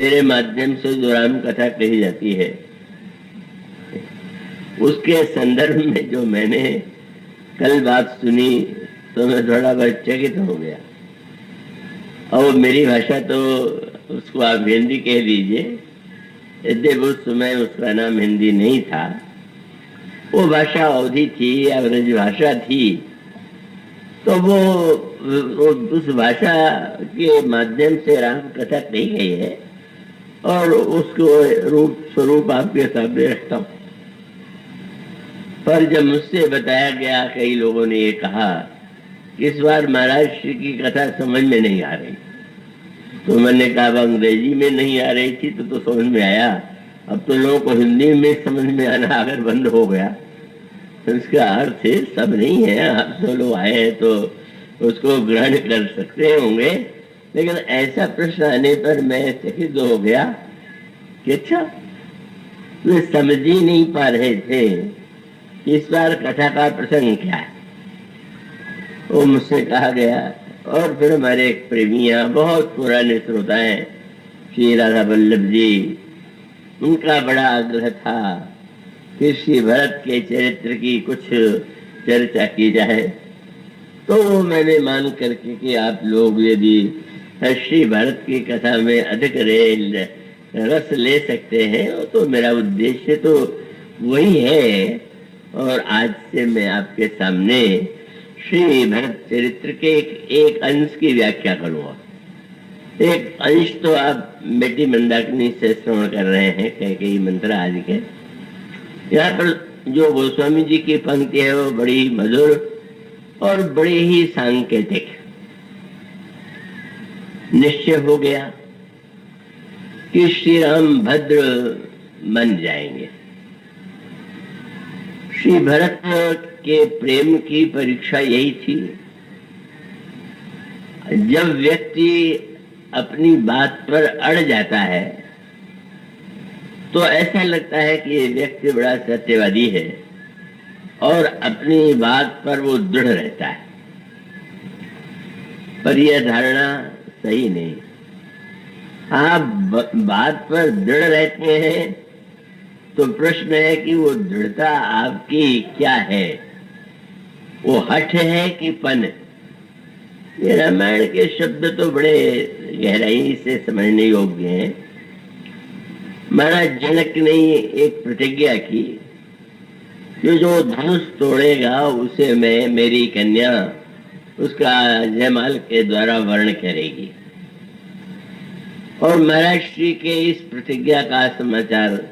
तेरे माध्यम से जो राम कथा कही जाती है उसके संदर्भ में जो मैंने कल बात सुनी तो मैं थोड़ा चकित हो गया। और मेरी भाषा तो उसको आप हिंदी कह दीजिए, यद्यपि उस समय उसका नाम हिंदी नहीं था, वो भाषा अवधी थी या ब्रज भाषा थी। तो वो उस भाषा के माध्यम से राम कथा कही गई है और उसको रूप स्वरूप आपके सामने रखता हूं। पर जब मुझसे बताया गया, कई लोगों ने ये कहा कि इस बार महाराज श्री की कथा समझ में नहीं आ रही, तो मैंने कहा अंग्रेजी में नहीं आ रही थी तो समझ में आया, अब तो लोगों को हिंदी में समझ में आना अगर बंद हो गया तो इसका अर्थ है सब नहीं है, आप सब लोग आए हैं तो उसको ग्रहण कर सकते होंगे। लेकिन ऐसा प्रश्न आने पर मैं चकित हो गया कि अच्छा, वे समझ ही नहीं पा रहे थे इस बार कथा का प्रसंग क्या है। वो मुझसे कहा गया। और फिर हमारे एक प्रेमिया, बहुत पुराने श्रोता हैं, श्री राधा वल्लभ जी, उनका बड़ा आग्रह था कि श्री भरत के चरित्र की कुछ चर्चा की जाए। तो मैंने मान करके कि आप लोग यदि श्री भरत की कथा में अधिक रस ले सकते हैं तो मेरा उद्देश्य तो वही है। और आज से मैं आपके सामने श्री भरत चरित्र के एक अंश की व्याख्या करूंगा। एक अंश तो आप बेटी मंदाकिनी से श्रवण कर रहे हैं, कई मंत्र आदि के। यहाँ पर जो गोस्वामी जी की पंक्ति है वो बड़ी मधुर और बड़ी ही सांकेतिक। निश्चय हो गया कि श्री राम भद्र बन जाएंगे। श्री भरत के प्रेम की परीक्षा यही थी, जब व्यक्ति अपनी बात पर अड़ जाता है तो ऐसा लगता है कि ये व्यक्ति बड़ा सत्यवादी है और अपनी बात पर वो दृढ़ रहता है, पर यह धारणा सही नहीं। आप बात पर दृढ़ रहते हैं तो प्रश्न है कि वो दृढ़ता आपकी क्या है, वो हठ है कि पन। ये रामायण के शब्द तो बड़े गहराई से समझने योग्य हैं। महाराज जनक ने एक प्रतिज्ञा की कि जो धनुष तोड़ेगा उसे मैं, मेरी कन्या, उसका जयमाल के द्वारा वर्ण करेगी। और महाराज श्री के इस प्रतिज्ञा का समाचार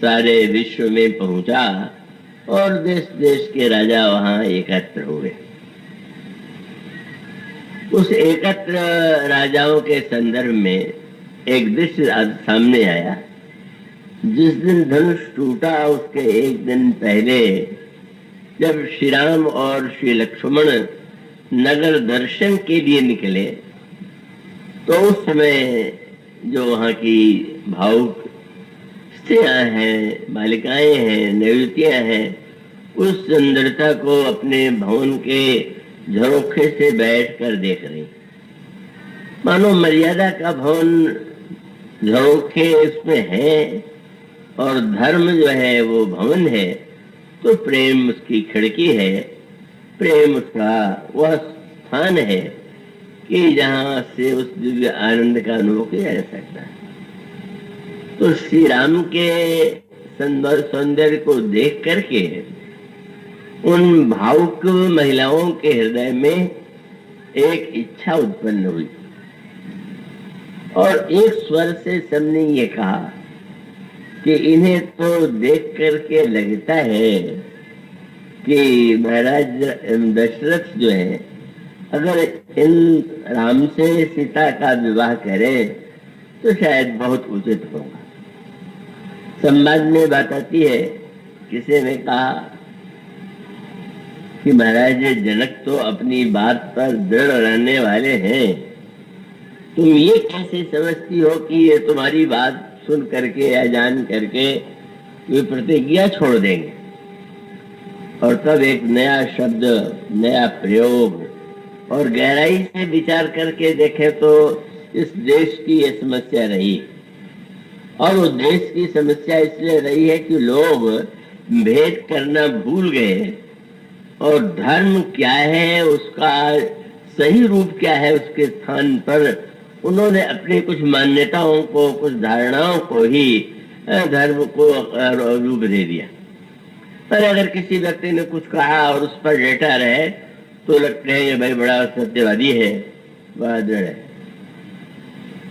सारे विश्व में पहुंचा और देश देश के राजा वहां एकत्र हुए। उस एकत्र राजाओं के संदर्भ में एक दृश्य सामने आया। जिस दिन धनुष टूटा उसके एक दिन पहले जब श्री राम और श्री लक्ष्मण नगर दर्शन के लिए निकले तो उस समय जो वहां की भावुक स्त्रियां हैं, बालिकाएं हैं, नवयुवतियां हैं, उस सुंदरता को अपने भवन के झरोखे से बैठकर देख रही, मानो मर्यादा का भवन झरोखे उसमें है और धर्म जो है वो भवन है, तो प्रेम उसकी खिड़की है, प्रेम उसका वह स्थान है कि जहां से उस दिव्य आनंद का अनुभव किया जा सकता है। तो श्री राम के सौंदर्य को देख करके उन भावुक महिलाओं के हृदय में एक इच्छा उत्पन्न हुई और एक स्वर से सबने ये कहा कि इन्हें तो देख करके लगता है कि महाराज दशरथ जो है अगर इन राम से सीता का विवाह करें तो शायद बहुत उचित होगा। संवाद में बात आती है, किसी ने कहा कि महाराज जनक तो अपनी बात पर दृढ़ रहने वाले हैं, तुम ये कैसे समझती हो कि ये तुम्हारी बात सुन करके या जान करके वे प्रतिज्ञा छोड़ देंगे। और तब एक नया शब्द, नया प्रयोग और गहराई से विचार करके देखें तो इस देश की ये समस्या रही और वो देश की समस्या इसलिए रही है कि लोग भेद करना भूल गए और धर्म क्या है, उसका सही रूप क्या है, उसके स्थान पर उन्होंने अपनी कुछ मान्यताओं को, कुछ धारणाओं को ही धर्म को रूप दे दिया। पर अगर किसी व्यक्ति ने कुछ कहा और उस पर डेटा रहे तो लगते हैं ये भाई बड़ा सत्यवादी है, बड़ा दृढ़ है,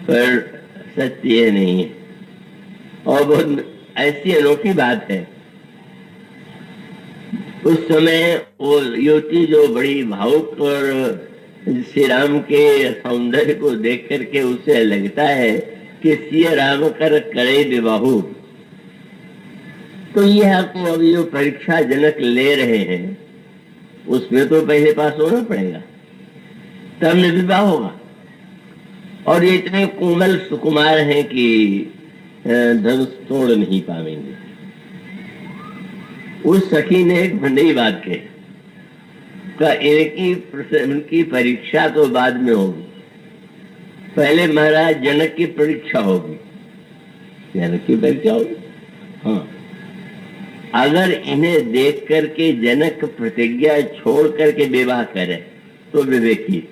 पर सत्य ये नहीं है। और बहुत ऐसी अनोखी बात है, उस समय वो युवती जो बड़ी भावुक और श्री राम के सौंदर्य को देख करके उसे लगता है कि सिय राम कर करे विवाहु, तो यह आपको अभी जो परीक्षा जनक ले रहे हैं उसमें तो पहले पास होना पड़ेगा, तब न विवाह होगा। और ये इतने कोमल सुकुमार हैं कि धनुष तोड़ नहीं पाएंगे। उस सखी ने एक नई बात कही का इनकी परीक्षा तो बाद में होगी, पहले महाराज जनक की परीक्षा होगी। जनक की परीक्षा होगी, हाँ। अगर इन्हें देख करके जनक प्रतिज्ञा छोड़ करके विवाह करे तो विवेकी,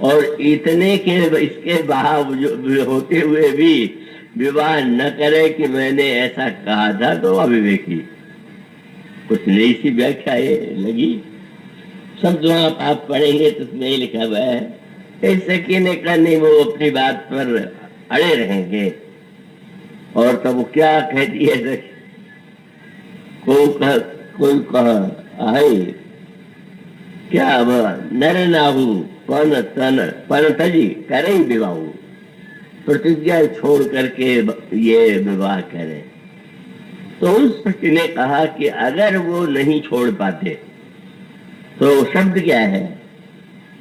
और इतने के इसके बावजूद होते हुए भी विवाह न करे कि मैंने ऐसा कहा था तो अविवेकी। कुछ नई सी व्याख्या लगी। सब जो आप पढ़ेंगे तो उसमें ही लिखा हुआ है। इस सखी ने कहा नहीं, वो अपनी बात पर अड़े रहेंगे। और तब वो क्या कहती है सखी, कोई कहा आई क्या नर नाहू पन तन पन तजी करे विवाह, प्रतिज्ञा छोड़ करके ये विवाह करे। तो उस सखी ने कहा कि अगर वो नहीं छोड़ पाते तो शब्द क्या है,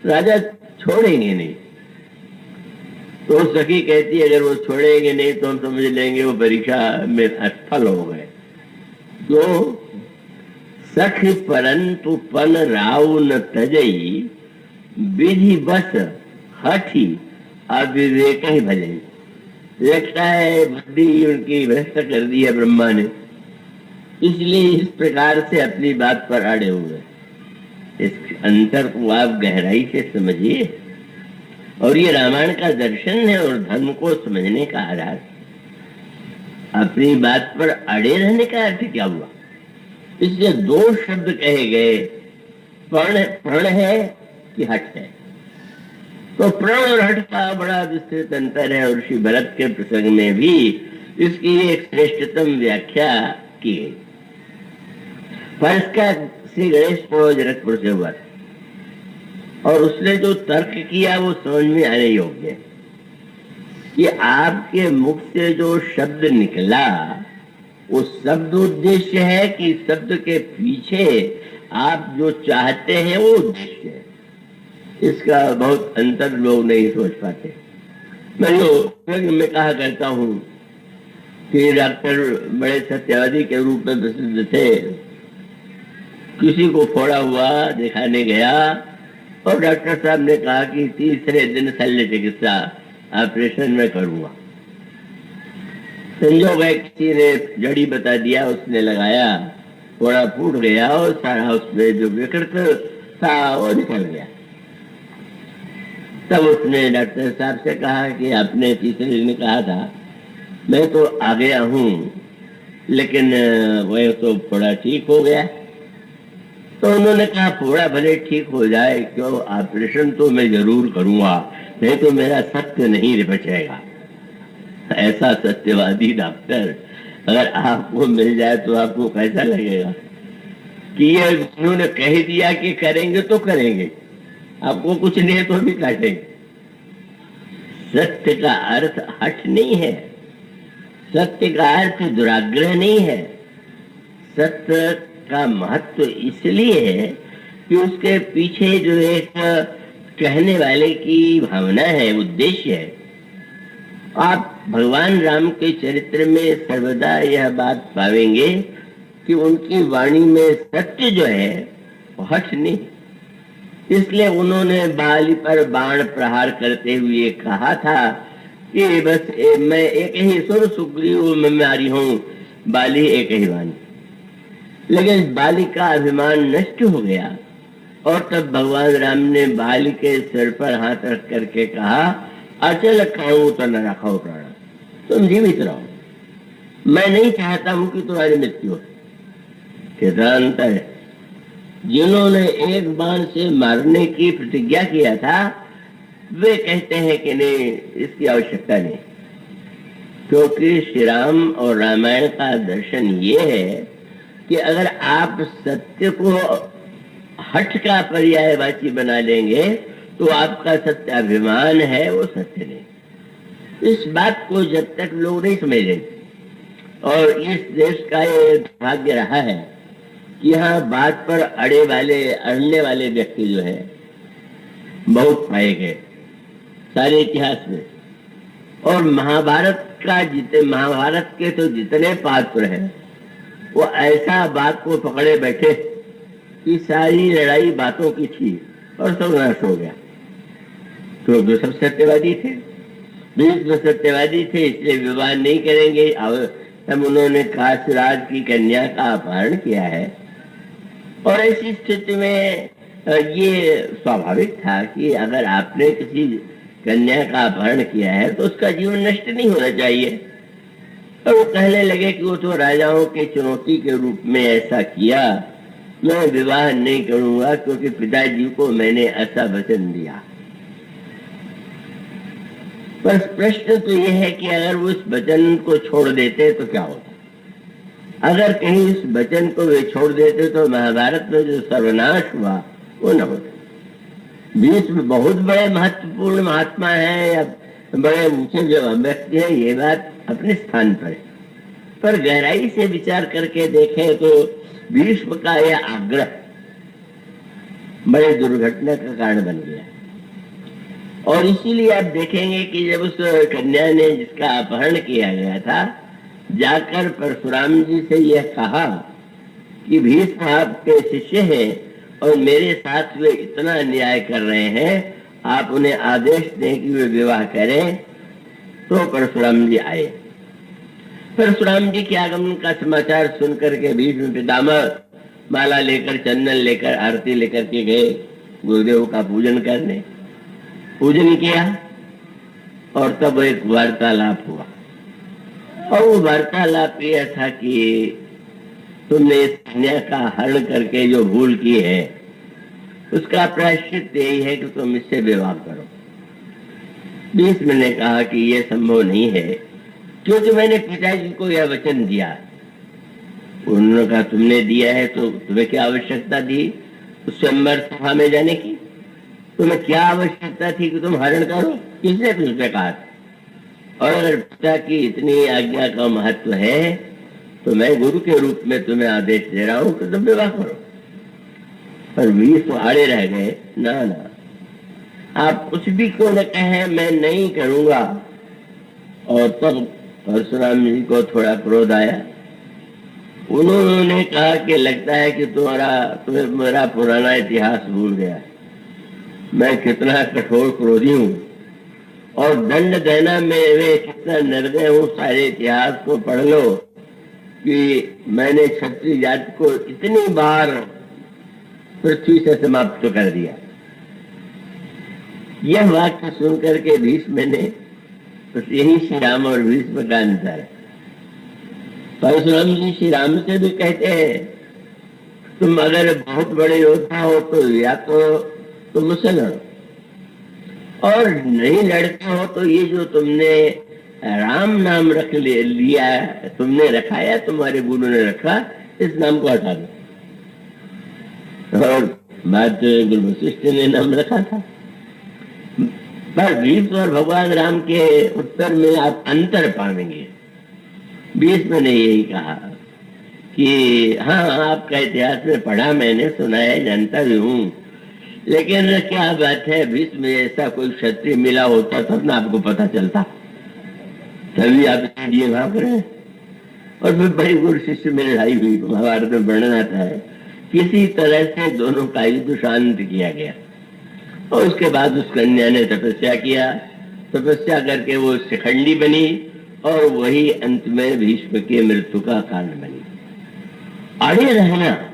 राजा छोड़ेंगे नहीं। तो सखी कहती है अगर वो छोड़ेंगे नहीं तो हम समझ लेंगे वो परीक्षा में असफल हो गए। तो सख परंतु पन राव न तजई, विधि बस हठी अविवेक ही भले। लगता है बुद्धि उनकी भ्रष्ट कर दी है ब्रह्मा ने, इसलिए इस प्रकार से अपनी बात पर अड़े हुए। इस अंतर को आप गहराई से समझिए, और ये रामायण का दर्शन है और धर्म को समझने का आधार। अपनी बात पर अड़े रहने का अर्थ क्या हुआ? इसलिए दो शब्द कहे गए, प्रण है कि हट है। तो प्रण और हट का बड़ा विस्तृत अंतर है, और ऋषि भरत के प्रसंग में भी इसकी एक श्रेष्ठतम व्याख्या की गई। पर इसका श्री गणेश को जनकपुर से हुआ, और उसने जो तर्क किया वो समझ में आने योग्य है कि आपके मुख से जो शब्द निकला वो शब्द उद्देश्य है कि शब्द के पीछे आप जो चाहते हैं वो उद्देश्य है। इसका बहुत अंतर लोग नहीं सोच पाते। मैं कहा करता हूँ कि डॉक्टर बड़े सत्यवादी के रूप में प्रसिद्ध थे। किसी को फोड़ा हुआ दिखाने गया और डॉक्टर साहब ने कहा कि तीसरे दिन शल्य चिकित्सा ऑपरेशन में करूंगा। संजोग है किसी ने जड़ी बता दिया, उसने लगाया, फोड़ा फूट गया और सारा उसमें जो विकृत था वो निकल गया। तब उसने डॉक्टर साहब से कहा कि आपने तीसरे दिन कहा था, मैं तो आ गया हूँ, लेकिन वह तो फोड़ा ठीक हो गया। तो उन्होंने कहा फोड़ा भले ठीक हो जाए, क्यों ऑपरेशन तो मैं जरूर करूंगा, नहीं तो मेरा सत्य नहीं बचेगा। ऐसा सत्यवादी डॉक्टर अगर आपको मिल जाए तो आपको कैसा लगेगा कि ये उन्होंने कह दिया कि करेंगे तो करेंगे, आपको कुछ नहीं तो भी काटेंगे। सत्य का अर्थ हठ नहीं है, सत्य का अर्थ दुराग्रह नहीं है। सत्य का महत्व इसलिए है कि उसके पीछे जो एक कहने वाले की भावना है, उद्देश्य है। आप भगवान राम के चरित्र में सर्वदा यह बात पाएंगे कि उनकी वाणी में सत्य जो है वो हठ नहीं। इसलिए उन्होंने बाली पर बाण प्रहार करते हुए कहा था कि बस मैं एक ही सुर सुग्रीव में मारी हूं, बाली एक ही वाणी। लेकिन बाली का अभिमान नष्ट हो गया और तब भगवान राम ने बाली के सिर पर हाथ रख करके कहा, अचल खाऊं तो न रखाओ प्राण, तुम जीवित रहो, मैं नहीं चाहता हूं कि तुम्हारी मृत्यु हो। कितना अंतर है। जिन्होंने एक बाण से मारने की प्रतिज्ञा किया था वे कहते हैं कि नहीं, इसकी आवश्यकता नहीं, क्योंकि श्री राम और रामायण का दर्शन ये है कि अगर आप सत्य को हठ का पर्यायवाची बना लेंगे तो आपका सत्य अभिमान है, वो सत्य नहीं। इस बात को जब तक लोग नहीं समझेंगे, और इस देश का ये भाग्य रहा है कि यहाँ बात पर अड़ने वाले व्यक्ति जो है बहुत पाए गए सारे इतिहास में। और महाभारत के तो जितने पात्र हैं वो ऐसा बात को पकड़े बैठे कि सारी लड़ाई बातों की थी और सब नाश हो गया। तो जो सब सत्यवादी थे, भीष्म सत्यवादी थे, इसलिए विवाह नहीं करेंगे। तब उन्होंने काशीराज की कन्या का अपहरण किया है। और ऐसी स्थिति में ये स्वाभाविक था कि अगर आपने किसी कन्या का अपहरण किया है तो उसका जीवन नष्ट नहीं होना चाहिए। और वो कहने लगे कि वो तो राजाओं के चुनौती के रूप में ऐसा किया, मैं विवाह नहीं करूंगा क्योंकि पिताजी को मैंने ऐसा वचन दिया। पर प्रश्न तो यह है कि अगर वो इस वचन को छोड़ देते तो क्या होता। अगर कहीं इस वचन को वे छोड़ देते तो महाभारत में जो सर्वनाश हुआ वो न होता। भीष्म बहुत बड़े महत्वपूर्ण महात्मा है या बड़े ऊंचे जो व्यक्ति है, ये बात अपने स्थान पर है, पर गहराई से विचार करके देखें तो भीष्म का यह आग्रह बड़े दुर्घटना का कारण बन गया। और इसीलिए आप देखेंगे कि जब उस कन्या ने जिसका अपहरण किया गया था जाकर परशुराम जी से यह कहा कि भीष्म आपके शिष्य हैं और मेरे साथ वे इतना अन्याय कर रहे हैं, आप उन्हें आदेश दें कि वे विवाह करें। तो परशुराम जी आए। परशुराम जी के आगमन का समाचार सुनकर के भीष्म पितामह माला लेकर, चंदन लेकर, आरती लेकर के गए गुरुदेव का पूजन करने। पूजन किया और तब एक वार्तालाप हुआ। और वो वार्तालाप यह था कि तुमने इस कन्या का हरण करके जो भूल की है उसका प्रायश्चित यही है कि तुम इससे विवाह करो। भीष्म ने कहा कि यह संभव नहीं है क्योंकि मैंने पिताजी को यह वचन दिया। उन्होंने कहा तुमने दिया है तो तुम्हें क्या आवश्यकता थी उस स्वयंवर सभा में जाने की? तुम्हें क्या आवश्यकता थी कि तुम हरण करो? किसने तुझसे कहा? और अगर पिता की इतनी आज्ञा का महत्व है तो मैं गुरु के रूप में तुम्हें आदेश दे रहा हूं कि तुम विवाह करो। पर वीर तो आड़े रह गए, ना ना, आप कुछ भी क्यों न कहें, मैं नहीं करूंगा। और तब परशुराम जी को थोड़ा क्रोध आया। उन्होंने कहा कि लगता है कि तुम्हें मेरा पुराना इतिहास भूल गया, मैं कितना कठोर क्रोधी हूं और दंड देना में वे कितना निर्दय हूं। सारे इतिहास को पढ़ लो कि मैंने क्षत्रिय जाति को इतनी बार पृथ्वी से समाप्त कर दिया। यह वाक्य सुनकर के भीष्म ने, तो यही श्री राम और भीष्म का अंतर है। परशुराम जी श्री राम से भी कहते हैं तुम अगर बहुत बड़े योद्धा हो तो या तो तुम मुझसे लड़ो, और नहीं लड़ते हो तो ये जो तुमने राम नाम रख लिया, तुमने रखा या तुम्हारे गुरु ने रखा, इस नाम को हटा दो। और बात गुरु वशिष्ठ ने नाम रखा था। पर भीष्म और भगवान राम के उत्तर में आप अंतर पाएंगे। भीष्म ने यही कहा कि हाँ, आपका इतिहास में पढ़ा, मैंने सुना है, जानता भी हूँ, लेकिन क्या बात है भीष्म में ऐसा कोई क्षत्रिय मिला होता तब ना आपको पता चलता, तभी आप इसके लिए भाग रहे हैं। और फिर बड़ी गुरु शिष्य में लड़ाई हुई, महाभारत में वर्णन आता है। किसी तरह से दोनों का युद्ध शांत किया गया और उसके बाद उस कन्या ने तपस्या किया तपस्या करके वो शिखंडी बनी और वही अंत में भीष्म की मृत्यु का कारण बनी। अड़े रहना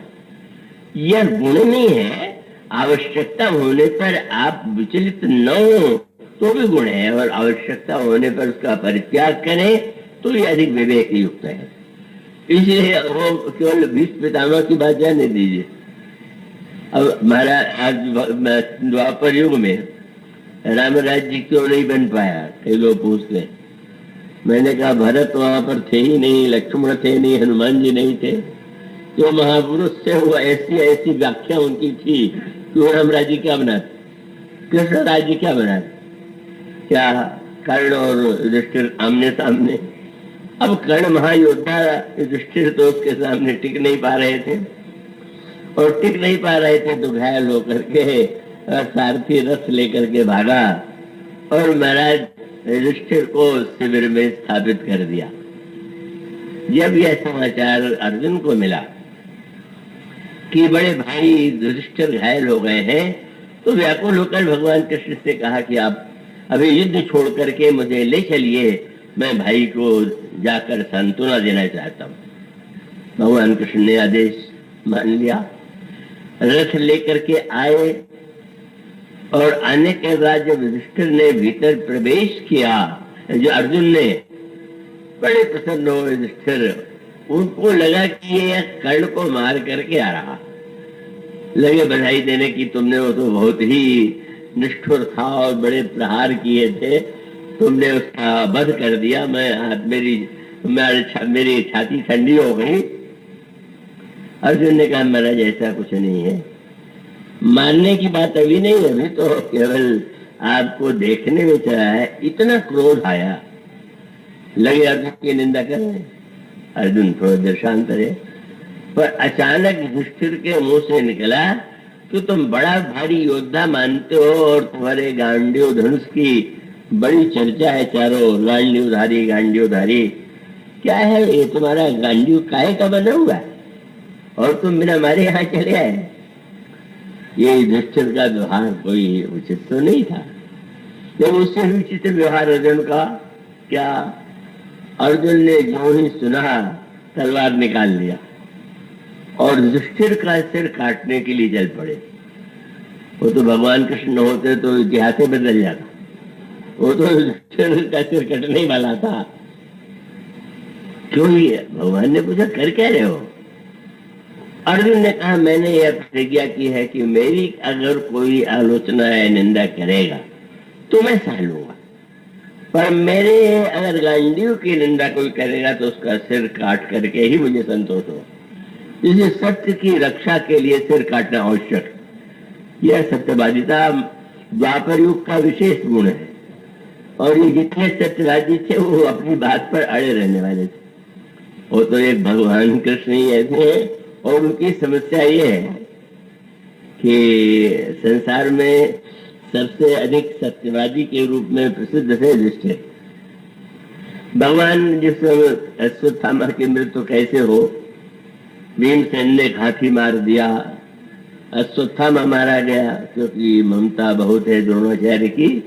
यह गुण नहीं है, आवश्यकता होने पर आप विचलित न हो तो भी गुण है, और आवश्यकता होने पर उसका परित्याग करें तो ये अधिक विवेक युक्त है। इसलिए वो केवल भीष्म पितामह की बात जाने दीजिए। अब महाराज आज द्वापर युग में राम राज्य क्यों नहीं बन पाया, कई लोग पूछते हैं। मैंने कहा भरत वहां पर थे ही नहीं, लक्ष्मण थे नहीं, हनुमान जी नहीं थे। जो महापुरुष से हुआ ऐसी ऐसी व्याख्या उनकी थी कि वो राम राज्य क्या बनाते, कृष्ण राज्य क्या बनाते। क्या कर्ण और युधिष्ठिर आमने सामने। अब कर्ण महायोद्धा, युधिष्ठिर तो उसके सामने टिक नहीं पा रहे थे, और टिक नहीं पा रहे थे तो घायल होकर के सारथी रथ लेकर के भागा और महाराज युधिष्ठिर को शिविर में स्थापित कर दिया। जब यह समाचार अर्जुन को मिला कि बड़े भाई युधिष्ठिर घायल हो गए हैं, तो व्याकुल होकर भगवान कृष्ण से कहा कि आप अभी युद्ध छोड़ करके मुझे ले चलिए, मैं भाई को जाकर सांत्वना देना चाहता हूँ। भगवान कृष्ण ने आदेश मान लिया, रथ लेकर के आए, और आने के बाद जब युधिष्ठिर ने भीतर प्रवेश किया, जो अर्जुन ने, बड़े प्रसन्न हो युधिष्ठिर। उनको लगा कि ये कर्ण को मार करके आ रहा, लगे बधाई देने की, तुमने वो तो बहुत ही निष्ठुर था और बड़े प्रहार किए थे, तुमने उसका वध कर दिया। मेरी छाती ठंडी हो गई। अर्जुन ने कहा महाराज ऐसा कुछ नहीं है, मानने की बात अभी नहीं है, अभी तो केवल आपको देखने में चला है। इतना क्रोध आया, लगे अर्जुन की निंदा करने। अर्जुन थोड़ा देर शांत रहे, पर अचानक युधिष्ठिर के मुंह से निकला कि तुम बड़ा भारी योद्धा मानते हो और तुम्हारे गांडीव धनुष की बड़ी चर्चा है चारों, गांडीवधारी गांडीवधारी। क्या है ये तुम्हारा गांडीव काहे का बना हुआ है, और तुम बिना मारे यहाँ चले आए। ये युधिष्ठिर का व्यवहार कोई उचित तो नहीं था, जब उससे उचित व्यवहार अर्जुन का क्या। अर्जुन ने जो ही सुना तलवार निकाल लिया और युधिष्ठिर का सिर काटने के लिए चल पड़े। वो तो भगवान कृष्ण होते तो इतिहास ही बदल जाता, वो तो युधिष्ठिर का सिर कटने ही वाला था। क्यों ही है? भगवान ने पूछा कर क्या रहे हो। अर्जुन ने कहा मैंने यह प्रतिज्ञा की है कि मेरी अगर कोई आलोचना या निंदा करेगा तो मैं सह लूंगा, पर मेरे अगर गांडीव की निंदा कोई करेगा तो उसका सिर काट करके ही मुझे संतोष हो। इसे सत्य की रक्षा के लिए सिर काटना आवश्यक। यह सत्यवादिता द्वापर युग का विशेष गुण है, और ये जितने सत्यवादी थे वो अपनी बात पर अड़े रहने वाले थे। वो तो एक भगवान कृष्ण ही ऐसे हैं, और उनकी समस्या ये है कि संसार में सबसे अधिक सत्यवादी के रूप में प्रसिद्ध थे युधिष्ठिर। भगवान जिस अश्वत्थामा की मृत्यु कैसे हो, भीमसेन ने हाथी मार दिया, अश्वत्थामा मारा गया क्योंकि ममता बहुत है द्रोणाचार्य की।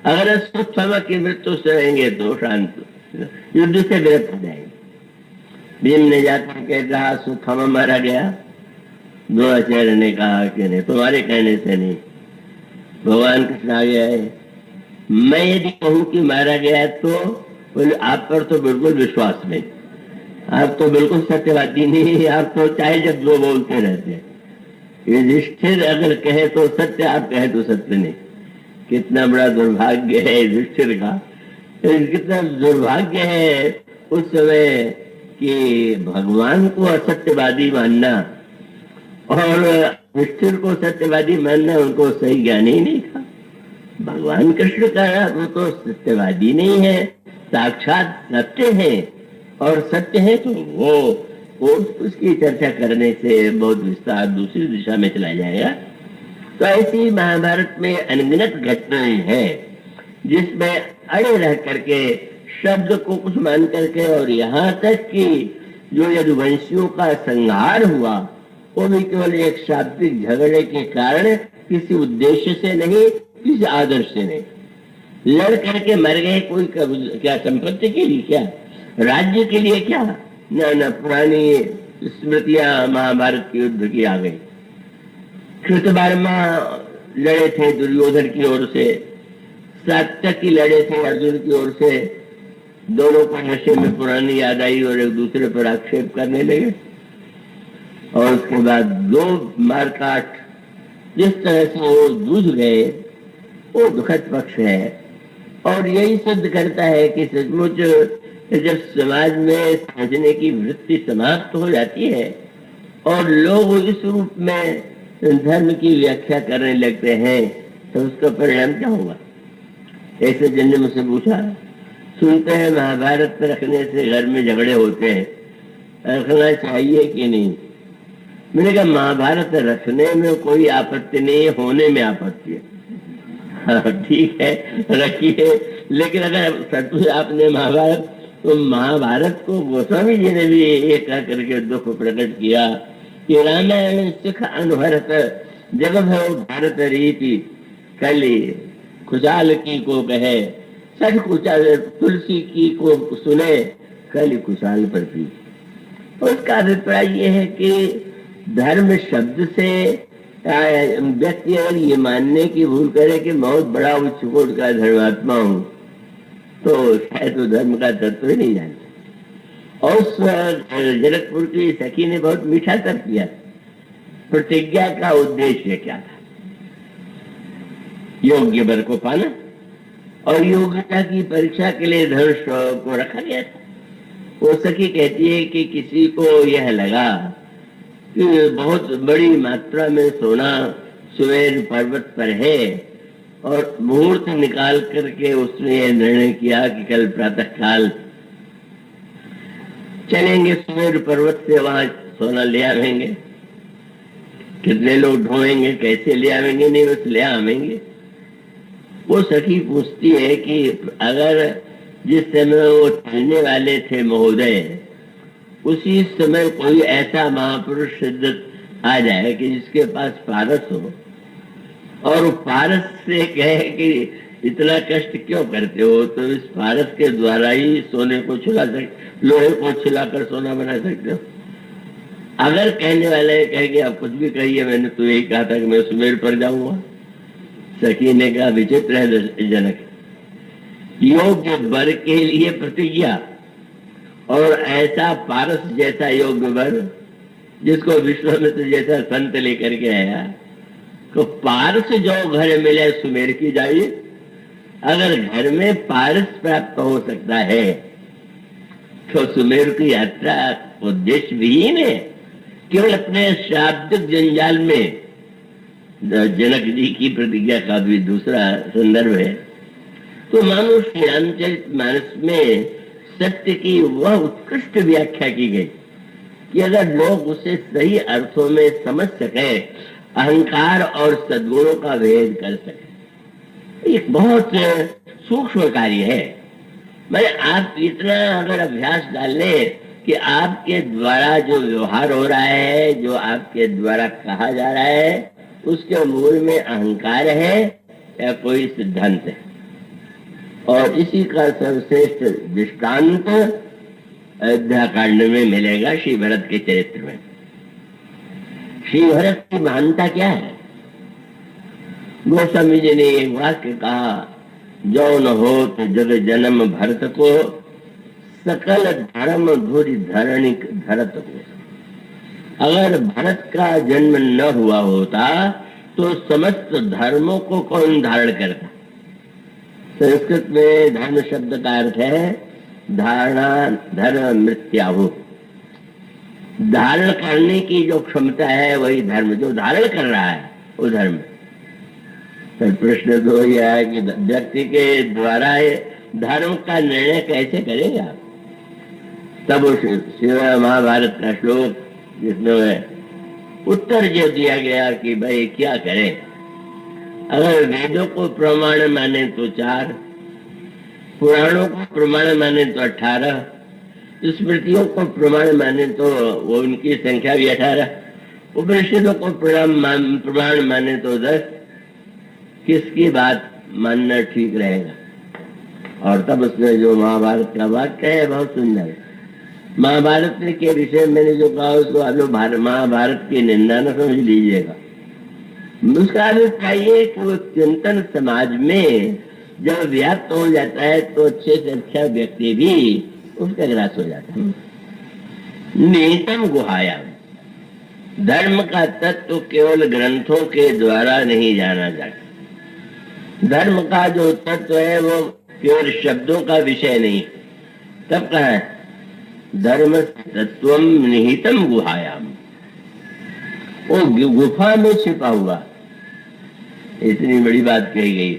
अगर अश्वत्थामा की मृत्यु से रहेंगे तो शांत युद्ध से विरत हो जाएंगे। भीम ने जाकर कह कहा अश्वत्थामा मारा गया, द्रोणाचार्य ने कहा कि नहीं, तुम्हारे कहने से नहीं। भगवान कृष्ण आ गया है, मैं यदि कहूं कि मारा गया तो बोले आप पर तो बिल्कुल विश्वास नहीं, आप तो बिल्कुल सत्यवादी नहीं, आप तो चाहे जब जो बोलते रहते हैं। युधिष्ठिर अगर कहे तो सत्य, आप कहे तो सत्य नहीं। कितना बड़ा दुर्भाग्य है युधिष्ठिर का, कितना दुर्भाग्य है उस समय कि भगवान को असत्यवादी मानना और युधिष्ठिर को सत्यवादी मानना उनको सही ज्ञान ही नहीं था। भगवान कृष्ण का वो तो सत्यवादी नहीं है, साक्षात सत्य है, और सत्य है तो वो उसकी चर्चा करने से बहुत विस्तार दूसरी दिशा में चला जाएगा। तो ऐसी महाभारत में अनगिनत घटनाएं हैं जिसमें अड़े रह करके शब्द को कुछ मान करके, और यहाँ तक कि जो यदुवंशियों का संहार हुआ वो भी केवल एक शाब्दिक झगड़े के कारण, किसी उद्देश्य से नहीं, किसी आदर्श से नहीं। लड़ करके मर गए, कोई क्या संपत्ति के लिए, क्या राज्य के लिए, क्या ना पुरानी स्मृतियां महाभारत के युद्ध की आ गई। कृतवर्मा लड़े थे दुर्योधन की ओर से, सात्यकी लड़े थे अर्जुन की ओर से। दोनों को नशे में पुरानी याद आई और एक दूसरे पर आक्षेप करने लगे, और उसके बाद दो मारकाट जिस तरह से वो जूझ गए, वो दुखद पक्ष है। और यही सिद्ध करता है कि सचमुच जब समाज में समझने की वृत्ति समाप्त हो जाती है और लोग इस रूप में धर्म की व्याख्या करने लगते हैं, तो उसका परिणाम क्या होगा? ऐसे जन ने मुझसे पूछा, सुनते हैं महाभारत रखने से घर में झगड़े होते हैं, रखना चाहिए कि नहीं? मैंने कहा महाभारत रखने में कोई आपत्ति नहीं है, होने में आपत्ति है। ठीक है, रखिए, लेकिन अगर सचमुच आपने महाभारत, तो महाभारत को गोस्वामी जी ने भी एक करके दुख प्रकट किया कि रामायण सिख अनुभरत जब भव भारत रीति कली खुशाल की को कहे सच कुचाल तुलसी की को सुने कली खुशाल प्रति। उसका अभिप्राय ये है कि धर्म शब्द से व्यक्ति अगर ये मानने की भूल करे कि बहुत बड़ा उच्च कोट का धर्मात्मा हूं, तो शायद तो धर्म का तत्व ही नहीं जानता। और उस जनकपुर की सखी ने बहुत मीठा तर्क किया। प्रतिज्ञा का उद्देश्य क्या था? योग्य वर को पाना, और योग्यता की परीक्षा के लिए धनुष को रखा गया था। वो सखी कहती है कि किसी को यह लगा कि बहुत बड़ी मात्रा में सोना सुमेर पर्वत पर है, और मुहूर्त निकाल करके उसने यह निर्णय किया कि कल प्रातः काल चलेंगे सुमेर पर्वत से, वहां सोना ले आवेंगे। कितने लोग ढोएंगे, कैसे ले आवेंगे? नहीं, बस ले आवेंगे। वो सखी पूछती है कि अगर जिस समय वो चलने वाले थे महोदय, उसी समय कोई ऐसा महापुरुष सिद्ध आ जाए कि जिसके पास पारस हो, और पारस से कहे कि इतना कष्ट क्यों करते हो, तो इस पारस के द्वारा ही सोने को छुला सकते, लोहे को छुलाकर सोना बना सकते हो। अगर कहने वाले कहेंगे आप कुछ भी कहिए, मैंने तो यही कहा था कि मैं सुमेर पर जाऊंगा। सखी ने कहा विचित्र है जनक, योग्य वर के लिए प्रतिज्ञा, और ऐसा पारस जैसा योग्य वर जिसको विश्वामित्र जैसा संत लेकर के आया, तो पारस जो घर मिले सुमेर की जाइए। अगर घर में पारस प्राप्त हो सकता है तो सुमेर की यात्रा उद्देश्य विहीन है। केवल अपने शाब्दिक जंजाल में जनक जी की प्रतिज्ञा का भी दूसरा संदर्भ है। तो मानो श्री रामचरित मानस में सत्य की वह उत्कृष्ट व्याख्या की गई कि अगर लोग उसे सही अर्थों में समझ सके, अहंकार और सद्गुणों का भेद कर सके, एक बहुत सूक्ष्म कार्य है। मैं आप इतना अगर अभ्यास डाल लें कि आपके द्वारा जो व्यवहार हो रहा है, जो आपके द्वारा कहा जा रहा है, उसके मूल में अहंकार है या कोई सिद्धांत है। और इसी का सर्वश्रेष्ठ दृष्टांत अयोध्या कांड में मिलेगा, श्री भरत के चरित्र में। श्री भरत की महानता क्या है? गोस्वामी जी ने एक वाक्य कहा, जो न हो तो जग जन्म भरत को, सकल धर्म धुरि धरणी धरत को। अगर भरत का जन्म न हुआ होता तो समस्त धर्मों को कौन धारण करता? संस्कृत में धर्म शब्द का अर्थ है धारणा, धर्म मृत्याहु। धारण करने की जो क्षमता है वही धर्म, जो धारण कर रहा है वो धर्म। तो प्रश्न तो यह है कि व्यक्ति के द्वारा धर्म का निर्णय कैसे करेगा? तब महाभारत का श्लोक जिसमें उत्तर जो दिया गया कि भाई क्या करें। अगर वेदों को प्रमाण माने तो 4, पुराणों को प्रमाण माने तो 18, स्मृतियों को प्रमाण माने तो वो उनकी संख्या भी 18, उपनिषदों को प्रमाण माने तो 10। किसकी बात मानना ठीक रहेगा? और तब उसने जो महाभारत का वाक्य है बहुत सुंदर है। महाभारत के विषय मैंने जो कहा उसको आप लोग महाभारत की निंदा न समझ लीजिएगा। उसका अभिप्राय ये कि वो चिंतन समाज में जब व्याप्त हो जाता है तो अच्छे से अच्छा व्यक्ति भी उसका ग्रास हो जाता है। निहितम गुहायाम, धर्म का तत्व केवल ग्रंथों के द्वारा नहीं जाना जाता। धर्म का जो तत्व है वो केवल शब्दों का विषय नहीं। तब कहा है धर्म तत्वम निहितम गुहायाम, वो गुफा में छिपा हुआ। इतनी बड़ी बात कही गई।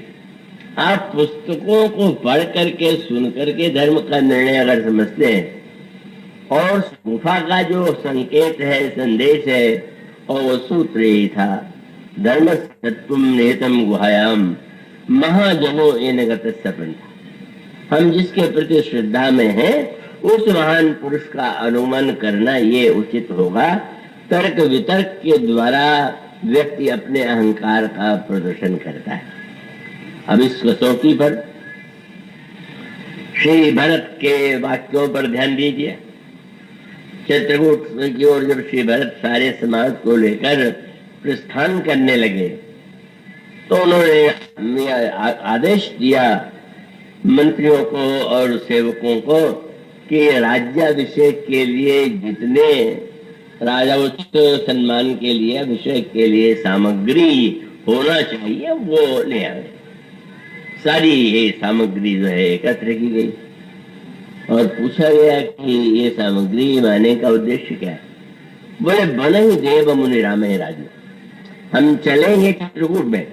आप पुस्तकों को पढ़ करके सुन करके धर्म का निर्णय अगर समझते हैं और गुफा का जो संकेत है संदेश है और वो सूत्र यही था, धर्म तत्वम निहितम गुहायाम महाजनो एन गत सपंथा। हम जिसके प्रति श्रद्धा में हैं उस महान पुरुष का अनुमान करना ये उचित होगा। तर्क वितर्क के द्वारा व्यक्ति अपने अहंकार का प्रदर्शन करता है। अब इस कसौटी पर श्री भरत के वाक्यों पर ध्यान दीजिए। चित्रकूट की ओर जब श्री भरत सारे समाज को लेकर प्रस्थान करने लगे तो उन्होंने आदेश दिया मंत्रियों को और सेवकों को कि राज्याभिषेक के लिए जितने राजोचित सम्मान के लिए अभिषेक के लिए सामग्री होना चाहिए वो ले आए। सारी ये सामग्री जो है एकत्र की गई और पूछा गया कि ये सामग्री लाने का उद्देश्य क्या है। बोले बन ही देव मुनि राम है राजू, हम चलेंगे चित्रकूट में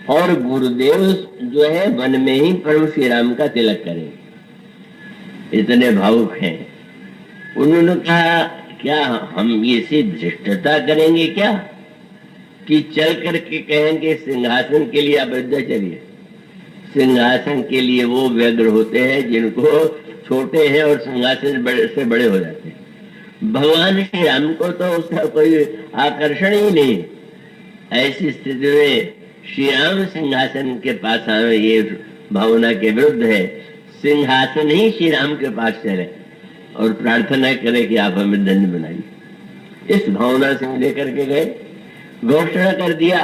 और गुरुदेव जो है वन में ही प्रभु श्री राम का तिलक करेंगे। इतने भावुक हैं। उन्होंने कहा क्या हम ऐसी धृष्टता करेंगे क्या कि चल करके कहेंगे सिंहासन के लिए अयोध्या चलिए। सिंहासन के लिए वो व्यग्र होते हैं जिनको छोटे हैं और सिंहासन बड़े से बड़े हो जाते हैं। भगवान श्री राम को तो उसका कोई आकर्षण ही नहीं। ऐसी स्थिति में श्री राम सिंहासन के पास आए ये भावना के विरुद्ध है। सिंहासन ही श्री राम के पास चले और प्रार्थना करे कि आप हमें दंड बनाइए। इस भावना से लेकर के गए, घोषणा कर दिया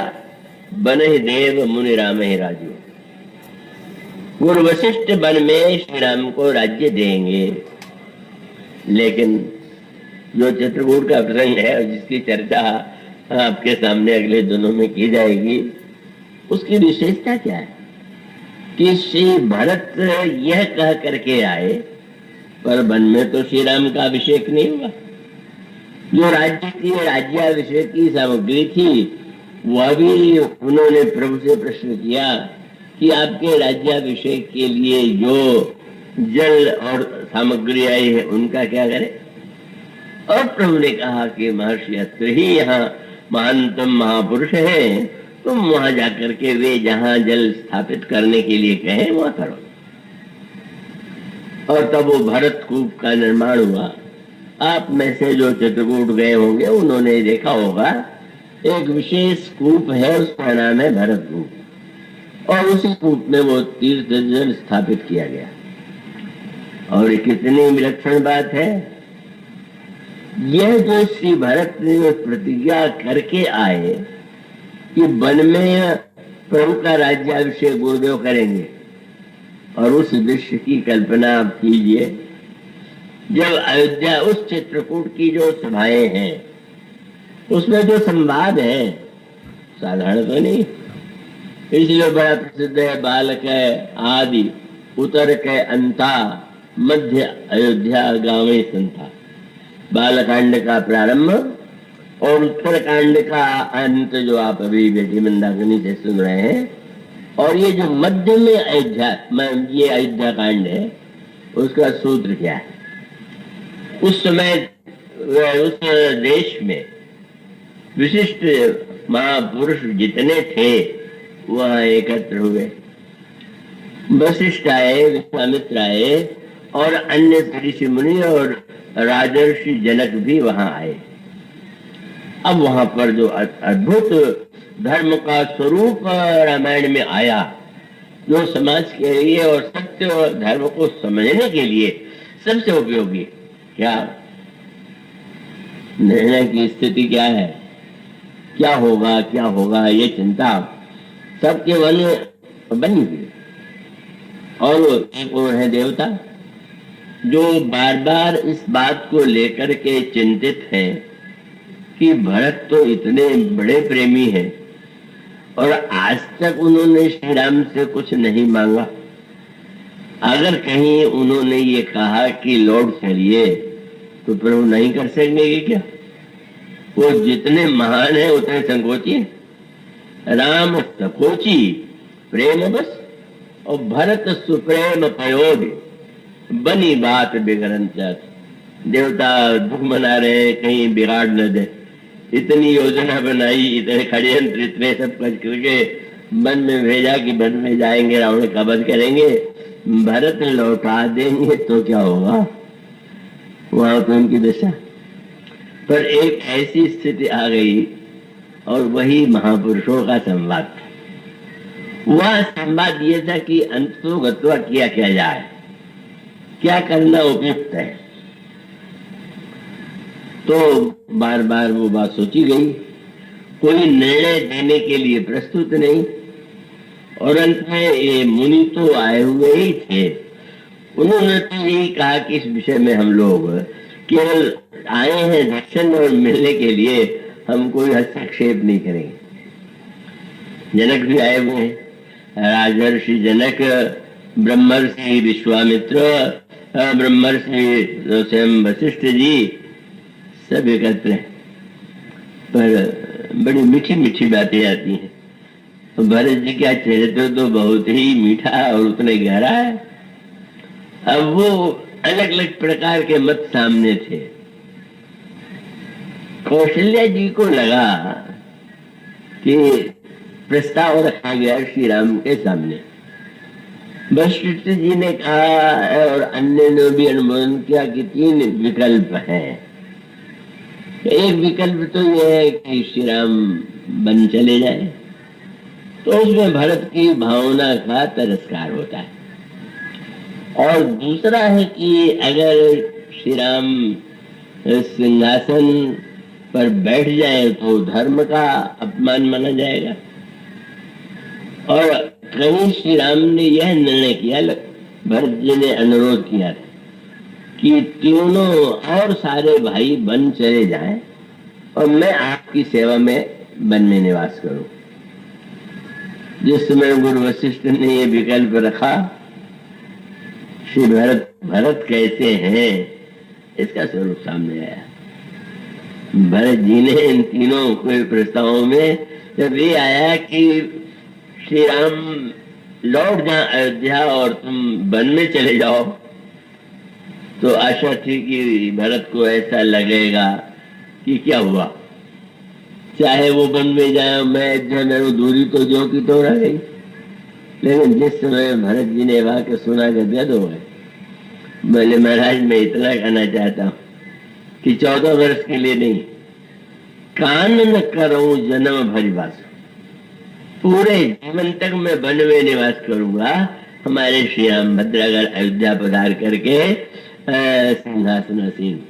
बन ही देव मुनि राम ही राजू। गुरु वशिष्ठ वन में श्री राम को राज्य देंगे। लेकिन जो चित्रकूट का प्रसंग है और जिसकी चर्चा आपके सामने अगले दिनों में की जाएगी, उसकी विशेषता क्या है कि श्री भरत यह कह करके आए पर वन में तो श्री राम का अभिषेक नहीं हुआ। जो राज्य की राज्याभिषेक की सामग्री थी वह भी उन्होंने प्रभु से प्रश्न किया कि आपके राज्याभिषेक के लिए जो जल और सामग्री आई है उनका क्या करें। और प्रभु ने कहा कि महर्षि अत्र ही यहाँ महानतम महापुरुष है, तुम वहां जाकर के वे जहां जल स्थापित करने के लिए कहे वहां करो। और तब वो भरत कूप का निर्माण हुआ। आप में से जो चित्रकूट गए होंगे उन्होंने देखा होगा एक विशेष कूप है, उसका नाम है भरत कूप। और उसी कूप में वो तीर्थ जल स्थापित किया गया। और कितनी विलक्षण बात है, यह जो श्री भरत ने प्रतिज्ञा करके आए कि वन में प्रभु का राज्याभिषेक गुरुदेव करेंगे। और उस दृश्य की कल्पना आप कीजिए, जब अयोध्या उस चित्रकूट की जो सभाएं हैं उसमें जो संवाद है साधारण तो नहीं। इसलिए बड़ा प्रसिद्ध है बालक है आदि उतर के अंता मध्य अयोध्या गाँव संता। बालकांड का प्रारंभ और उत्तरकांड का अंत जो आप अभी बेटी मंदाकिनी से सुन रहे हैं। और ये जो मध्य में अयोध्या ये अयोध्या कांड है उसका सूत्र क्या है। उस समय उस देश में विशिष्ट महापुरुष जितने थे वहां एकत्र हुए। वशिष्ठ आए, विश्वामित्र आए और अन्य ऋषि मुनि और राजर्षि जनक भी वहां आए। अब वहां पर जो अद्भुत धर्म का स्वरूप रामायण में आया, जो समाज के लिए और सत्य सत्य और धर्म को समझने के लिए सबसे उपयोगी क्या निर्णय की स्थिति क्या है, क्या होगा ये चिंता सबके मन में बनी हुई। और एक और है देवता जो बार बार इस बात को लेकर के चिंतित हैं कि भरत तो इतने बड़े प्रेमी हैं और आज तक उन्होंने श्री राम से कुछ नहीं मांगा। अगर कहीं उन्होंने ये कहा कि लौट चलिए तो फिर वो नहीं कर सकेंगे क्या? वो जितने महान है उतने संकोची है। राम सकोची प्रेम बस और भरत सुप्रेम पयोध बनी बात बिगड़न चाहत। देवता दुख मना रहे कहीं बिगाड़ न दे। इतनी योजना बनाई, इतने षड्यंत्र, इतने सब करके वन में भेजा कि वन में जाएंगे, रावण का वध करेंगे, भरत लौटा देंगे तो क्या होगा वहां तो उनकी दशा। पर एक ऐसी स्थिति आ गई और वही महापुरुषों का संवाद था। वह संवाद ये था कि अंतो गत्वा किया क्या जाए, क्या करना उपयुक्त है। तो बार बार वो बात सोची गई, कोई निर्णय देने के लिए प्रस्तुत नहीं। और अंत में ये मुनि तो आए हुए ही थे, उन्होंने तो यही कहा कि इस विषय में हम लोग केवल आए हैं दर्शन और मिलने के लिए, हम कोई हस्तक्षेप नहीं करेंगे। जनक भी आए हुए हैं, राजर्षि जनक, ब्रह्मर्षि विश्वामित्र, ब्रह्मर्षि स्वयं वशिष्ठ जी सब एकत्र हैं। पर बड़ी मीठी मीठी बातें आती हैं। तो भरत जी का चरित्र तो बहुत ही मीठा और उतना गहरा है। अब वो अलग अलग प्रकार के मत सामने थे। कौशल्या जी को लगा कि प्रस्ताव रखा गया श्री राम के सामने। वशिष्ठ जी ने कहा और अन्य ने भी अनुमोदन किया कि 3 विकल्प हैं। एक विकल्प तो यह है कि श्री राम बन चले जाए, तो उसमें भरत की भावना का तिरस्कार होता है। और दूसरा है कि अगर श्री राम सिंहासन पर बैठ जाए तो धर्म का अपमान माना जाएगा। और कहीं श्री राम ने यह निर्णय किया, भरत जी ने अनुरोध किया था कि तीनों और सारे भाई वन चले जाएं और मैं आपकी सेवा में वन में निवास करूं। जिस समय गुरु वशिष्ठ ने ये विकल्प रखा, श्री भरत कैसे हैं इसका स्वरूप सामने आया। भरत जी ने इन तीनों के प्रस्तावों में जब ये आया कि श्री राम लौट जाए अयोध्या और तुम वन में चले जाओ, तो आशा थी कि भरत को ऐसा लगेगा कि क्या हुआ, चाहे वो वन में जाए, मैं जो दूरी तो जो की तो रह गई। लेकिन जिस समय भरत जी ने वाक्य सुना के दे दो, बोले महाराज मैं इतना कहना चाहता हूँ कि 14 वर्ष के लिए नहीं, कानन करूं जन्म भरी वास, पूरे जीवन तक मैं वन में निवास करूंगा। हमारे श्री राम भद्र अगर अयोध्या पधार करके सिंहासनासीन,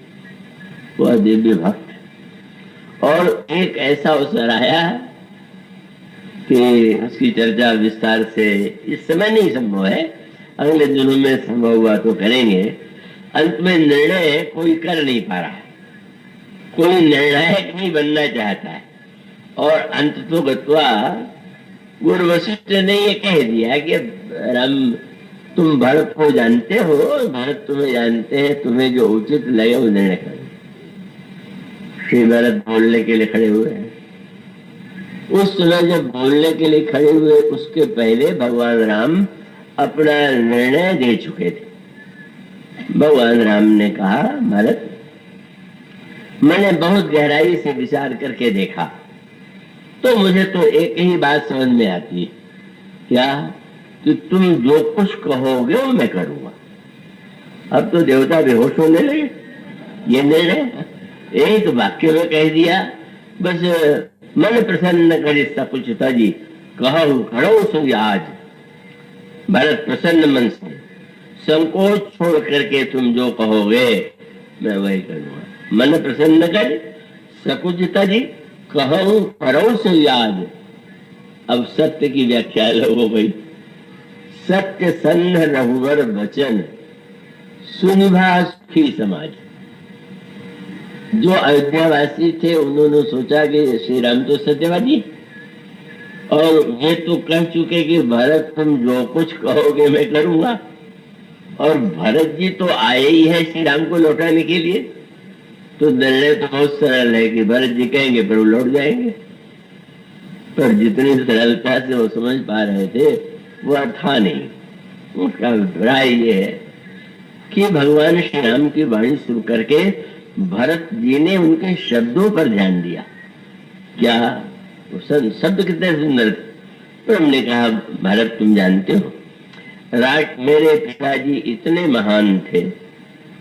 वह दिव्य भक्त। और एक ऐसा अवसर आया कि उसकी चर्चा विस्तार से इस समय नहीं संभव है, अगले दिनों में संभव हुआ तो करेंगे। अंत में निर्णय कोई कर नहीं पा रहा, कोई निर्णायक नहीं बनना चाहता है। और अंत तो गत्वा गुरु वशिष्ठ ने ये कह दिया कि राम तुम भरत को जानते हो, भरत तुम्हें जानते हैं, तुम्हें जो उचित लगे वो निर्णय करो। श्री भरत बोलने के लिए खड़े हुए हैं। उस समय जब बोलने के लिए खड़े हुए, उसके पहले भगवान राम अपना निर्णय दे चुके थे। भगवान राम ने कहा, भरत मैंने बहुत गहराई से विचार करके देखा तो मुझे तो एक ही बात समझ में आती है, क्या कि तुम जो कुछ कहोगे वो मैं करूंगा। अब तो देवता बेहोश होने लगे। ये निर्णय एक वाक्य में कह दिया, बस मन प्रसन्न करे सकुचता जी, कहो करो सो आज। भरत प्रसन्न मन से संकोच छोड़ करके तुम जो कहोगे मैं वही करूंगा। मन प्रसन्न कर सकुचता जी कहो करो से याद। अब सत्य की व्याख्या अलग हो गई। सत्य सन्न रघुवर वचन सुनिभा सुखी समाज। जो अयोध्यावासी थे उन्होंने सोचा कि श्री राम तो सत्यवादी, और ये तो कह चुके कि भरत तुम जो कुछ कहोगे मैं करूंगा। और भरत जी तो आए ही है श्री राम को लौटाने के लिए। तो निर्णय तो बहुत सरल है कि भरत जी कहेंगे पर वो लौट जाएंगे। पर जितनी सरलता से वो समझ पा रहे थे वो था नहीं। उसका अभिप्राय ये है कि भगवान श्री राम की वाणी शुरू करके भरत जी ने उनके शब्दों पर ध्यान दिया। क्या वो शब्द कितने सुंदर थे। तो हमने कहा भरत तुम जानते हो राज मेरे पिताजी इतने महान थे।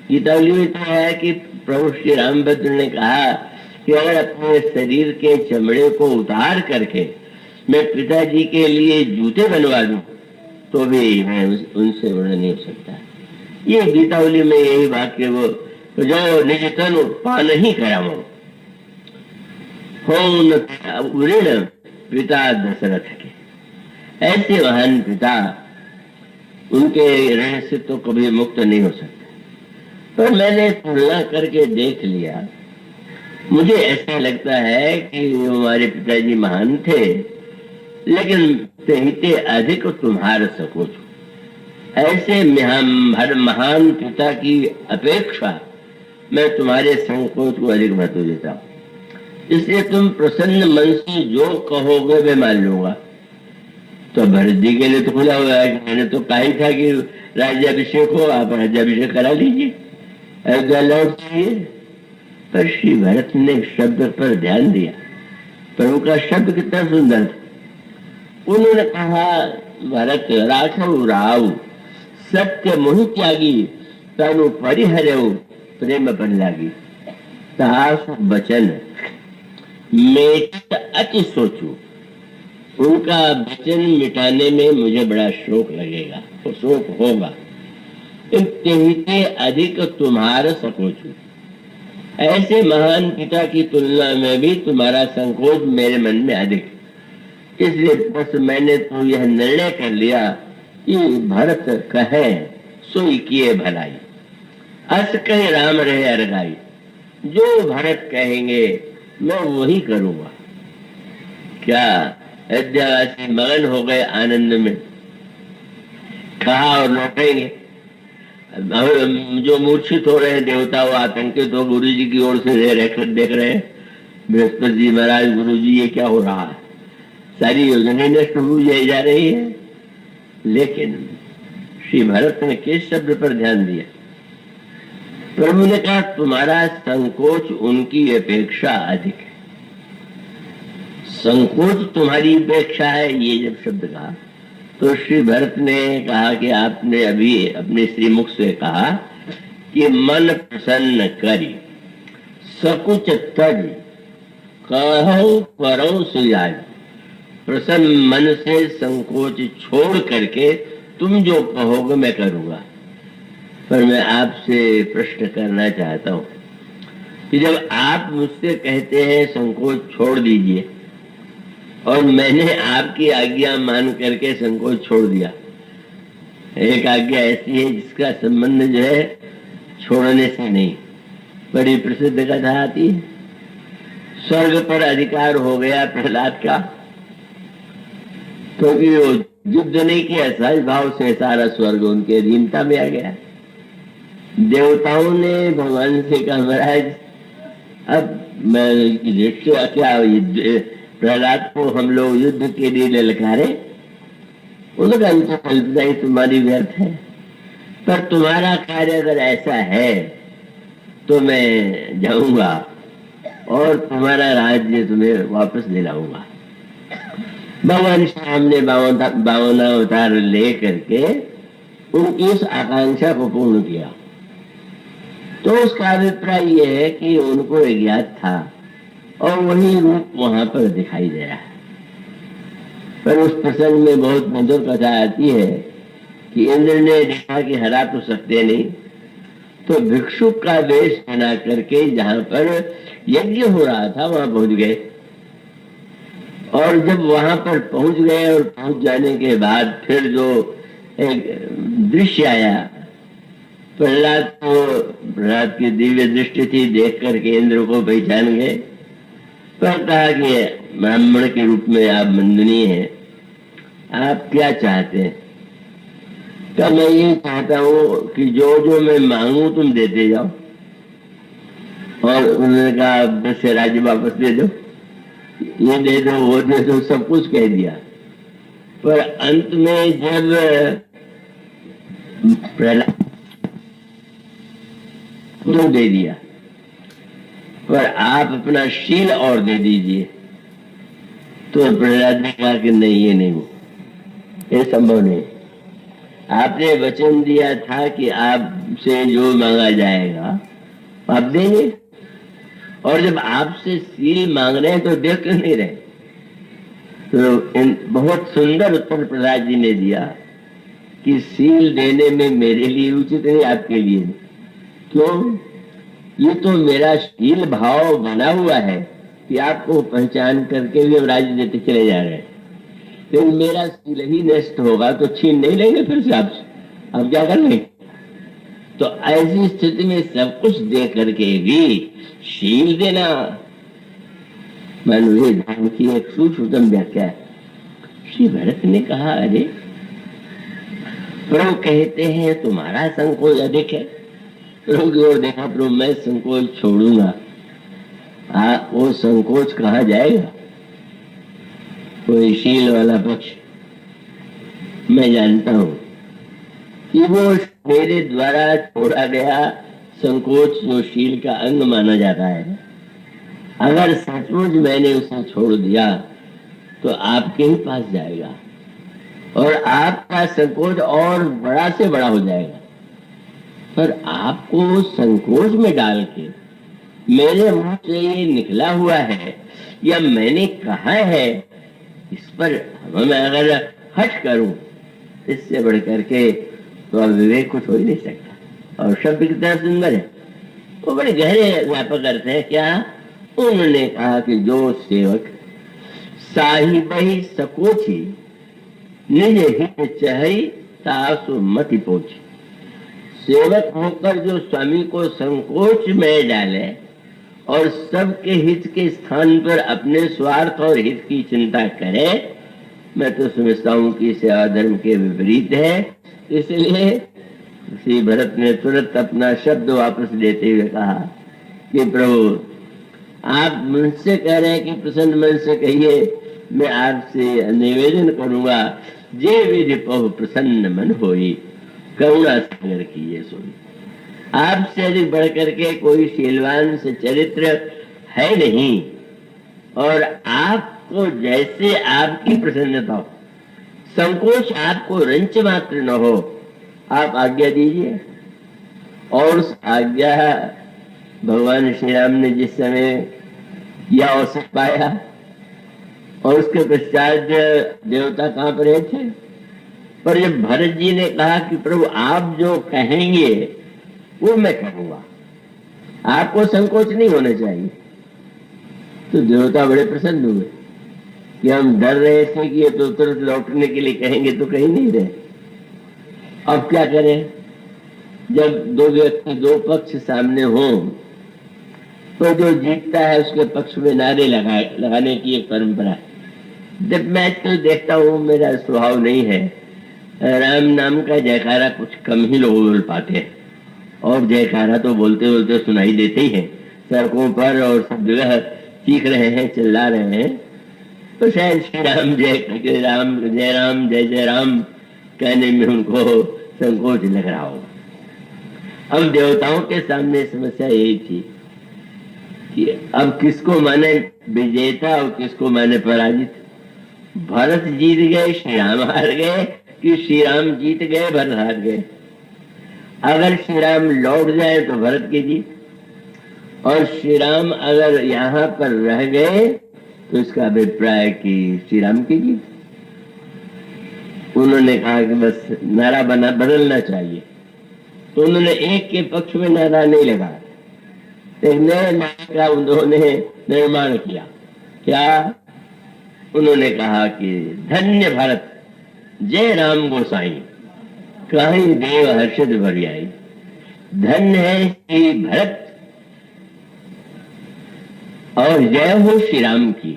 गीतावली में तो है कि प्रभु श्री रामभद्र ने कहा कि अगर अपने शरीर के चमड़े को उतार करके मैं पिताजी के लिए जूते बनवा दूं तो भी मैं उनसे उड़ नहीं हो सकता। ये गीतावली में यही वाक्य वो जो निज तनु पान ही करामो हो ऋण पिता दशरथ के। ऐसे महान पिता उनके ऋण से तो कभी मुक्त नहीं हो सकते। पर मैंने तुलना करके देख लिया, मुझे ऐसा लगता है कि हमारे पिताजी महान थे लेकिन तहिते अधिक तुम्हारे सकोच। ऐसे महान पिता की अपेक्षा मैं तुम्हारे संकोच को अधिक महत्व देता हूँ। इसलिए तुम प्रसन्न मन से जो कहोगे मैं मान लूंगा। तो भरत जी के लिए तो खुला हुआ है कि मैंने तो कहा ही था कि राज्याभिषेक हो, आप राज्याभिषेक करा लीजिए, अयोध्या लौट जाइए। पर श्री भरत ने शब्द पर ध्यान दिया। प्रभु का शब्द कितना सुंदर था। उन्होंने कहा भरत राघव राव सत्य मोहि त्यागी तनु परिहरऊ प्रेम पर लागी। तास वचन मेट अति सोचू। उनका वचन मिटाने में मुझे बड़ा शोक लगेगा, तो शोक होगा। तहिते अधिक तुम्हारा सकोचू। ऐसे महान पिता की तुलना में भी तुम्हारा संकोच मेरे मन में अधिक। इसलिए बस मैंने तो यह निर्णय कर लिया कि भरत कहे सोई किए भलाई, अस कहे राम रहे अरगाई। जो भरत कहेंगे मैं वही करूंगा। क्या अयोध्यावासी मगन हो गए आनंद में, कहा और लौटेंगे। जो मूर्छित हो रहे हैं देवता वो आतंकित हो गुरु जी की ओर से देख रहे हैं, बृहस्पति जी महाराज गुरु जी ये क्या हो रहा है, सारी योजना नष्ट हो जा रही है। लेकिन श्री भरत ने किस शब्द पर ध्यान दिया। प्रभु ने कहा तुम्हारा संकोच उनकी अपेक्षा अधिक है। संकोच तुम्हारी अपेक्षा है, ये जब शब्द कहा तो श्री भरत ने कहा कि आपने अभी अपने श्रीमुख से कहा कि मन प्रसन्न करी सकुच तज कहो करो सुजाय। प्रसन्न मन से संकोच छोड़ करके तुम जो कहोगे मैं करूंगा। पर मैं आपसे प्रश्न करना चाहता हूं कि जब आप मुझसे कहते हैं संकोच छोड़ दीजिए और मैंने आपकी आज्ञा मान करके संकोच छोड़ दिया। एक आज्ञा ऐसी है जिसका संबंध जो है छोड़ने से नहीं। बड़ी प्रसिद्ध कथा आती है, स्वर्ग पर अधिकार हो गया प्रहलाद का, क्योंकि वो युद्ध नहीं किया, सहज भाव से सारा स्वर्ग उनके अधीनता में आ गया। देवताओं ने भगवान से कहा महाराज अब मैं क्या प्रहलाद को हम लोग युद्ध के लिए ललकारे। उनका कल्पना ही तुम्हारी व्यर्थ है, पर तुम्हारा कार्य अगर ऐसा है तो मैं जाऊंगा और तुम्हारा राज्य तुम्हें वापस दिलाऊंगा। भगवान श्याम ने 52 अवतार ले करके उनकी उस आकांक्षा को पूर्ण किया। तो उसका अभिप्राय यह है कि उनको ज्ञात था और वही रूप वहां पर दिखाई दे रहा है। पर उस प्रसंग में बहुत मधुर कथा आती है कि इंद्र ने देखा कि हरा तो सकते नहीं, तो भिक्षुक का वेश बना करके जहां पर यज्ञ हो रहा था वहां पहुंच गए। और जब वहां पर पहुंच गए और पहुंच जाने के बाद फिर जो एक दृश्य आया, प्रहलाद की दिव्य दृष्टि थी, देख करके इंद्र को पहचान गए। पर कहा कि ब्राह्मण के रूप में आप वंदनीय हैं, आप क्या चाहते हैं? तो मैं ये चाहता हूँ कि जो जो मैं मांगू तुम देते जाओ। और उन्होंने कहा बस राज्य वापस दे दो, ये दे दो, वो दे दो, सब कुछ कह दिया। पर अंत में जब प्रहलाद तो दे दिया, पर आप अपना शील और दे दीजिए। तो प्रहलाद ने कहा कि नहीं, ये नहीं, ये संभव नहीं। आपने वचन दिया था कि आपसे जो मांगा जाएगा आप देंगे, और जब आपसे शील मांग रहे हैं तो दे क्यों नहीं रहे? तो बहुत सुंदर उत्तर प्रहलाद जी ने दिया कि शील देने में मेरे लिए उचित नहीं, आपके लिए। क्यों? ये तो मेरा शील भाव बना हुआ है कि आपको पहचान करके भी हम राज्य देते चले जा रहे हैं, लेकिन मेरा शील ही नष्ट होगा तो छीन नहीं लेंगे फिर से आपसे, अब क्या कर लेंगे? तो ऐसी स्थिति में सब कुछ दे करके भी शील देना, मानो ये धर्म की एक सूक्ष्मतम व्याख्या है। श्री भरत ने कहा, अरे प्रभु कहते हैं तुम्हारा संकोच अधिक है। प्रभु की ओर देखा, प्रभु मैं संकोच छोड़ूंगा, वो संकोच कहाँ जाएगा? कोई शील वाला पक्ष मैं जानता हूं कि वो मेरे द्वारा छोड़ा गया संकोच जो शील का अंग माना जाता है, अगर सचमुच मैंने उसे छोड़ दिया तो आपके ही पास जाएगा और आपका संकोच और बड़ा से बड़ा हो जाएगा। पर आपको संकोच में डाल के मेरे मुंह से ये निकला हुआ है या मैंने कहा है, इस पर मैं अगर हट करूं, इससे बढ़ करके तो अब विवेक कुछ हो ही नहीं सकता। और शब्द कितना सुंदर है, वो बड़े गहरे व्यापक अर्थ है। क्या? उन्होंने कहा कि जो सेवक साहिब ही सकोची निज हित चही तासु मति पोची। सेवक होकर जो स्वामी को संकोच में डाले और सबके हित के स्थान पर अपने स्वार्थ और हित की चिंता करे, मैं तो समझता हूं कि सेवा धर्म के विपरीत है। इसलिए श्री भरत ने तुरंत अपना शब्द वापस लेते हुए कहा कि प्रभु आप मुझसे कह रहे हैं कि प्रसन्न मन से कहिए, मैं आपसे निवेदन करूंगा, जे विधि पहु प्रसन्न मन होई, करुणा सागर की ये सुन। आपसे अधिक बढ़ करके कोई शीलवान से चरित्र है नहीं, और आपको जैसे आपकी प्रसन्नता हो, संकोच आपको रंच मात्र न हो, आप आज्ञा दीजिए। और उस आज्ञा भगवान श्री राम ने जिस समय यह अवसर पाया, और उसके पश्चात देवता कहाँ पर थे, पर जब भरत जी ने कहा कि प्रभु आप जो कहेंगे वो मैं करूंगा, आपको संकोच नहीं होना चाहिए, तो देवता बड़े प्रसन्न हुए कि हम डर रहे थे कि ये तो तुरंत लौटने के लिए कहेंगे तो कहीं नहीं रहे। अब क्या करें? जब दो व्यक्ति, दो पक्ष सामने हो, तो जो जीतता है उसके पक्ष में नारे लगाने की एक परंपरा है। जब मैं तो देखता हूँ, मेरा स्वभाव नहीं है, राम नाम का जयकारा कुछ कम ही लोग बोल पाते हैं, और जयकारा तो बोलते बोलते सुनाई देते ही है सड़कों पर, और सब जगह चीख रहे हैं, चिल्ला रहे हैं। तो शायद श्री राम जय राम, जय राम, जय जय राम कहने में उनको संकोच लग रहा होगा। अब देवताओं के सामने समस्या यही थी कि अब किसको माने विजेता और किसको माने पराजित। भरत जीत गए, श्री राम हार गए, कि श्री राम जीत गए, भरत हार गए। अगर श्री राम लौट जाए तो भरत की जीत, और श्री राम अगर यहाँ पर रह गए तो इसका अभिप्राय कि श्री राम की जीत। उन्होंने कहा कि बस नारा बदलना चाहिए। तो उन्होंने एक के पक्ष में नारा नहीं लगाया, एक नए नारे का उन्होंने निर्माण किया। क्या? उन्होंने कहा कि धन्य भारत, जय राम गोसाई, कहीं देव हर्षित भरियाई। धन्य है श्री भरत और जय हो श्री राम की।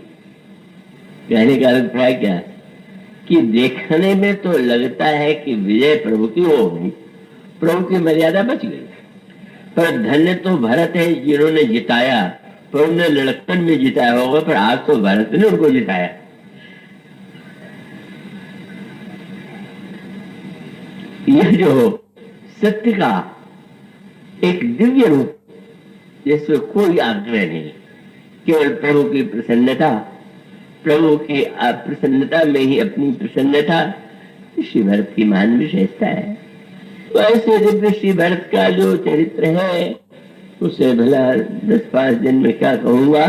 कहने का अभिप्राय क्या है कि देखने में तो लगता है कि विजय प्रभु की हो गई, प्रभु की मर्यादा बच गई, पर धन्य तो भरत है जिन्होंने जिताया। प्रभु ने लड़कपन में जिताया होगा, पर आज तो भरत ने उनको जिताया। यह जो सत्य का एक दिव्य रूप, जिसमें कोई आग्रह नहीं, केवल प्रभु की प्रसन्नता, प्रभु की प्रसन्नता में ही अपनी प्रसन्नता, श्री भरत की महान विशेषता है। तो ऐसे दिव्य श्री भरत का जो चरित्र है, उसे भला 10-5 दिन में क्या कहूंगा।